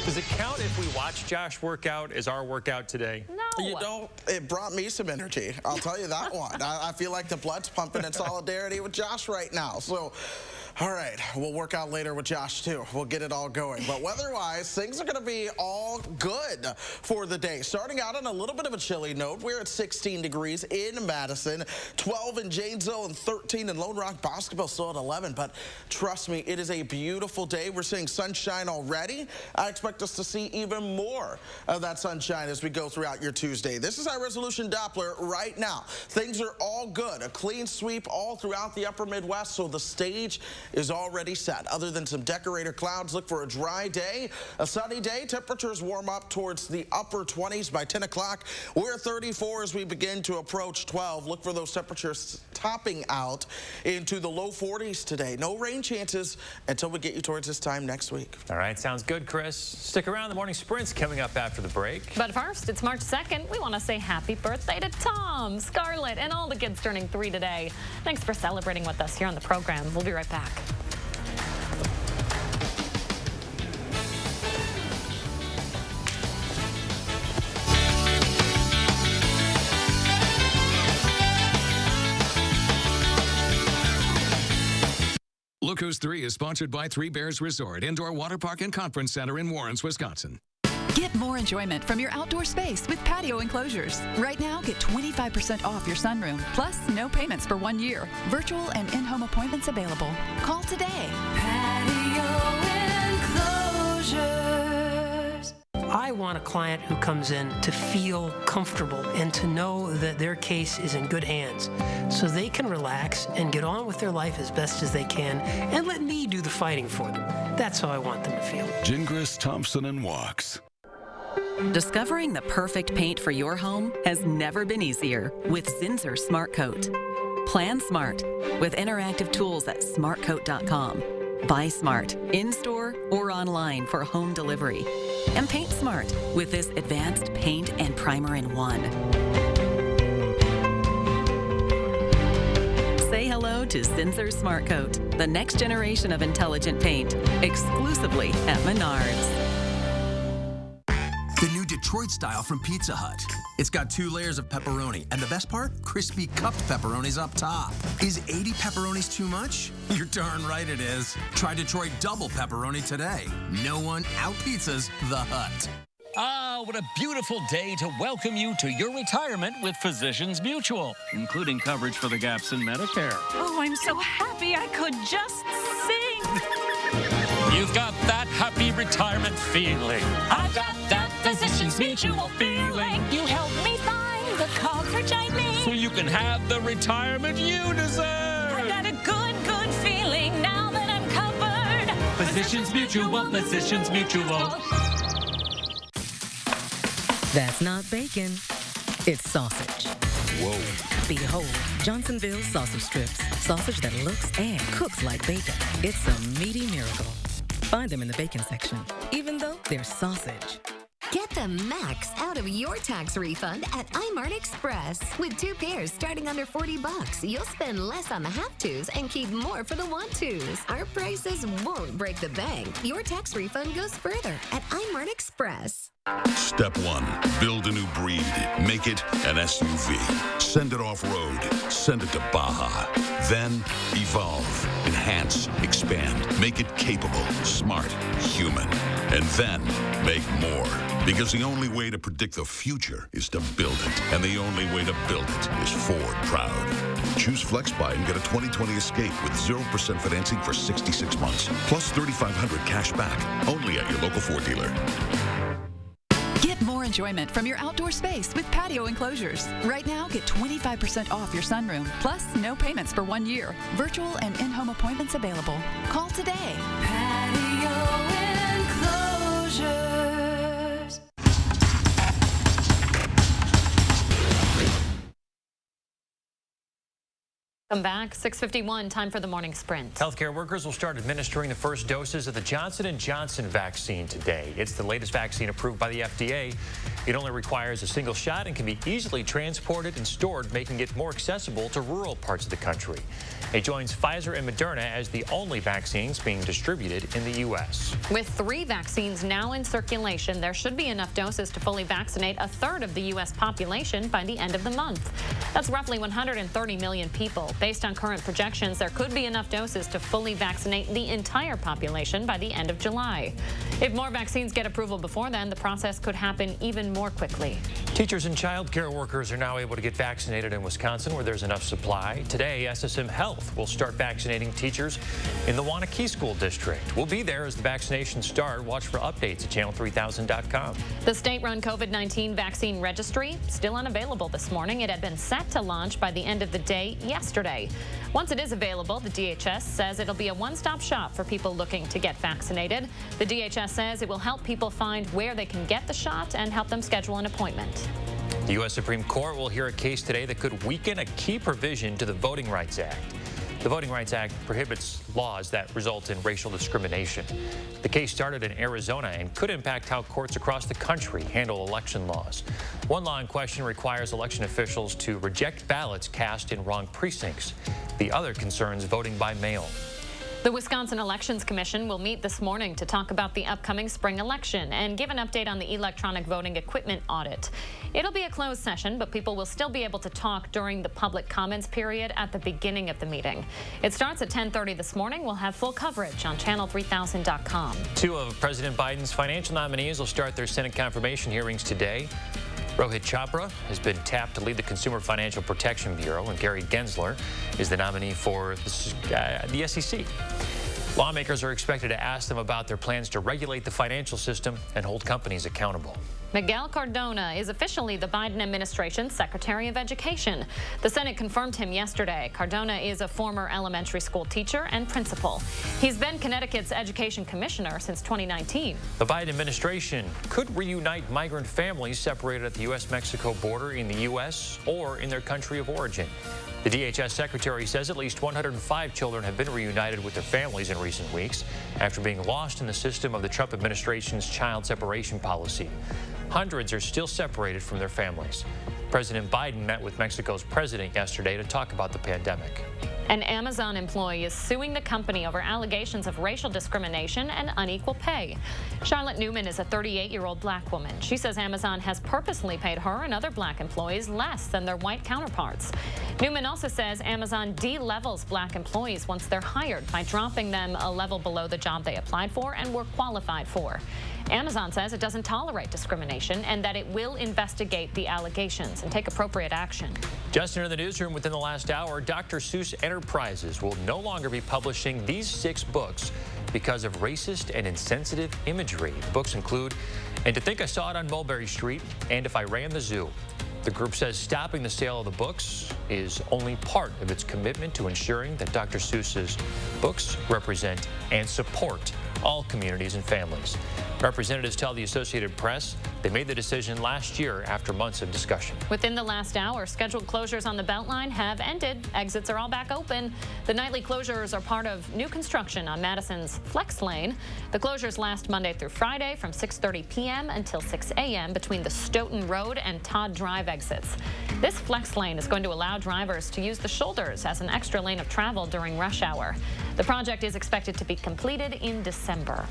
Does it count if we watch Josh work out as our workout today? No. You know, it brought me some energy. I'll tell you that one. I feel like the blood's pumping in solidarity with Josh right now. So, all right, we'll work out later with Josh, too. We'll get it all going. But weather-wise, things are going to be all good for the day. Starting out on a little bit of a chilly note, we're at 16 degrees in Madison, 12 in Janesville, and 13 in Lone Rock. Basketball still at 11. But trust me, it is a beautiful day. We're seeing sunshine already. I expect us to see even more of that sunshine as we go throughout your Tuesday. This is our resolution Doppler right now. Things are all good. A clean sweep all throughout the upper Midwest, so the stage is already set. Other than some decorator clouds, look for a dry day, a sunny day. Temperatures warm up towards the upper 20s by 10 o'clock. We're 34 as we begin to approach 12. Look for those temperatures topping out into the low 40s today. No rain chances until we get you towards this time next week. All right, sounds good, Chris. Stick around. The morning sprint's coming up after the break. But first, it's March 2nd. We want to say happy birthday to Tom, Scarlett, and all the kids turning 3 today. Thanks for celebrating with us here on the program. We'll be right back. Look Who's 3 is sponsored by Three Bears Resort, Indoor Water Park and Conference Center in Warrens, Wisconsin. Get more enjoyment from your outdoor space with patio enclosures. Right now, get 25% off your sunroom, plus no payments for 1 year. Virtual and in-home appointments available. Call today. Patio enclosures. I want a client who comes in to feel comfortable and to know that their case is in good hands so they can relax and get on with their life as best as they can and let me do the fighting for them. That's how I want them to feel. Gingras, Thompson & Walks. Discovering the perfect paint for your home has never been easier with Zinsser Smart Coat. Plan smart with interactive tools at smartcoat.com. Buy smart in-store or online for home delivery. And paint smart with this advanced paint and primer in one. Say hello to Sensor Smart Coat, the next generation of intelligent paint, exclusively at Menards. The new Detroit style from Pizza Hut. It's got 2 layers of pepperoni, and the best part? Crispy cupped pepperonis up top. Is 80 pepperonis too much? You're darn right it is. Try Detroit double pepperoni today. No one out-pizzas the Hut. Ah, what a beautiful day to welcome you to your retirement with Physicians Mutual, including coverage for the gaps in Medicare. Oh, I'm so happy I could just sing. You've got that happy retirement feeling. I've got that Physicians Mutual feeling. You help me find the coverage I need, So you can have the retirement you deserve. I got a good feeling now that I'm covered. Physicians Mutual, Physicians Mutual. That's not bacon. It's sausage. Whoa. Behold, Johnsonville sausage strips. Sausage that looks and cooks like bacon. It's a meaty miracle. Find them in the bacon section, even though they're sausage. Get the max out of your tax refund at iMart Express. With 2 pairs starting under $40, you'll spend less on the have-tos and keep more for the want-tos. Our prices won't break the bank. Your tax refund goes further at iMart Express. Step 1, build a new breed. Make it an SUV. Send it off-road. Send it to Baja. Then evolve, enhance, expand. Make it capable, smart, human. And then make more. Because the only way to predict the future is to build it. And the only way to build it is Ford Proud. Choose FlexBuy and get a 2020 Escape with 0% financing for 66 months. Plus $3,500 cash back. Only at your local Ford dealer. Get more enjoyment from your outdoor space with patio enclosures. Right now, get 25% off your sunroom, plus no payments for 1 year. Virtual and in-home appointments available. Call today. Patio enclosures. Come back, 6:51, time for the morning sprint. Healthcare workers will start administering the first doses of the Johnson & Johnson vaccine today. It's the latest vaccine approved by the FDA. It only requires a single shot and can be easily transported and stored, making it more accessible to rural parts of the country. It joins Pfizer and Moderna as the only vaccines being distributed in the U.S. With 3 vaccines now in circulation, there should be enough doses to fully vaccinate a third of the U.S. population by the end of the month. That's roughly 130 million people. Based on current projections, there could be enough doses to fully vaccinate the entire population by the end of July. If more vaccines get approval before then, the process could happen even more quickly. Teachers and child care workers are now able to get vaccinated in Wisconsin, where there's enough supply. Today, SSM Health will start vaccinating teachers in the Wanakee School District. We'll be there as the vaccinations start. Watch for updates at channel3000.com. The state-run COVID-19 vaccine registry still unavailable this morning. It had been set to launch by the end of the day yesterday. Once it is available, the DHS says it'll be a one-stop shop for people looking to get vaccinated. The DHS says it will help people find where they can get the shot and help them schedule an appointment. The U.S. Supreme Court will hear a case today that could weaken a key provision to the Voting Rights Act. The Voting Rights Act prohibits laws that result in racial discrimination. The case started in Arizona and could impact how courts across the country handle election laws. One law in question requires election officials to reject ballots cast in wrong precincts. The other concerns voting by mail. The Wisconsin Elections Commission will meet this morning to talk about the upcoming spring election and give an update on the electronic voting equipment audit. It'll be a closed session, but people will still be able to talk during the public comments period at the beginning of the meeting. It starts at 10:30 this morning. We'll have full coverage on channel3000.com. 2 of President Biden's financial nominees will start their Senate confirmation hearings today. Rohit Chopra has been tapped to lead the Consumer Financial Protection Bureau, and Gary Gensler is the nominee for the SEC. Lawmakers are expected to ask them about their plans to regulate the financial system and hold companies accountable. Miguel Cardona is officially the Biden administration's Secretary of Education. The Senate confirmed him yesterday. Cardona is a former elementary school teacher and principal. He's been Connecticut's education commissioner since 2019. The Biden administration could reunite migrant families separated at the U.S.-Mexico border in the U.S. or in their country of origin. The DHS secretary says at least 105 children have been reunited with their families in recent weeks after being lost in the system of the Trump administration's child separation policy. Hundreds are still separated from their families. President Biden met with Mexico's president yesterday to talk about the pandemic. An Amazon employee is suing the company over allegations of racial discrimination and unequal pay. Charlotte Newman is a 38-year-old black woman. She says Amazon has purposely paid her and other black employees less than their white counterparts. Newman also says Amazon de-levels black employees once they're hired by dropping them a level below the job they applied for and were qualified for. Amazon says it doesn't tolerate discrimination and that it will investigate the allegations and take appropriate action. Just into the newsroom within the last hour, Dr. Seuss Enterprises will no longer be publishing these 6 books because of racist and insensitive imagery. The books include And to Think I Saw It on Mulberry Street and If I Ran the Zoo. The group says stopping the sale of the books is only part of its commitment to ensuring that Dr. Seuss's books represent and support all communities and families. Representatives tell the Associated Press they made the decision last year after months of discussion. Within the last hour, scheduled closures on the Beltline have ended. Exits are all back open. The nightly closures are part of new construction on Madison's Flex Lane. The closures last Monday through Friday from 6:30 p.m. until 6 a.m. between the Stoughton Road and Todd Drive exits. This Flex Lane is going to allow drivers to use the shoulders as an extra lane of travel during rush hour. The project is expected to be completed in December.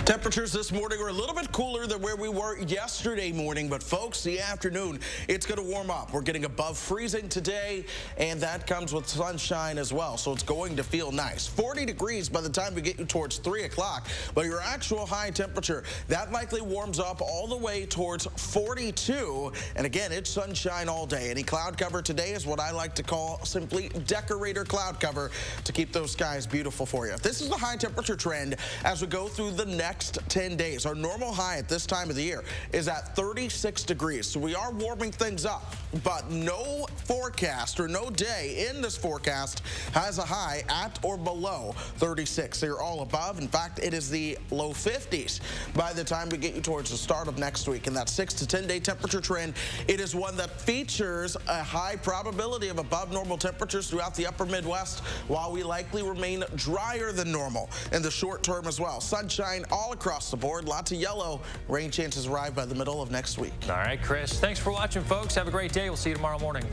Temperatures this morning are a little bit cooler than where we were yesterday morning, but folks, the afternoon, it's going to warm up. We're getting above freezing today, and that comes with sunshine as well, so it's going to feel nice. 40 degrees by the time we get you towards 3 o'clock, but your actual high temperature, that likely warms up all the way towards 42, and again, it's sunshine all day. Any cloud cover today is what I like to call simply decorator cloud cover to keep those skies beautiful for you. This is the high temperature trend as we go through the next 10 days. Our normal high at this time of the year is at 36 degrees. So we are warming things up, but no forecast or no day in this forecast has a high at or below 36. So you're all above. In fact, it is the low 50s by the time we get you towards the start of next week. And that 6 to 10 day temperature trend, it is one that features a high probability of above normal temperatures throughout the upper Midwest, while we likely remain drier than normal in the short term as well. Sunshine all across the board. Lots of yellow. Rain chances arrive by the middle of next week. All right, Chris. Thanks for watching, folks. Have a great day. We'll see you tomorrow morning.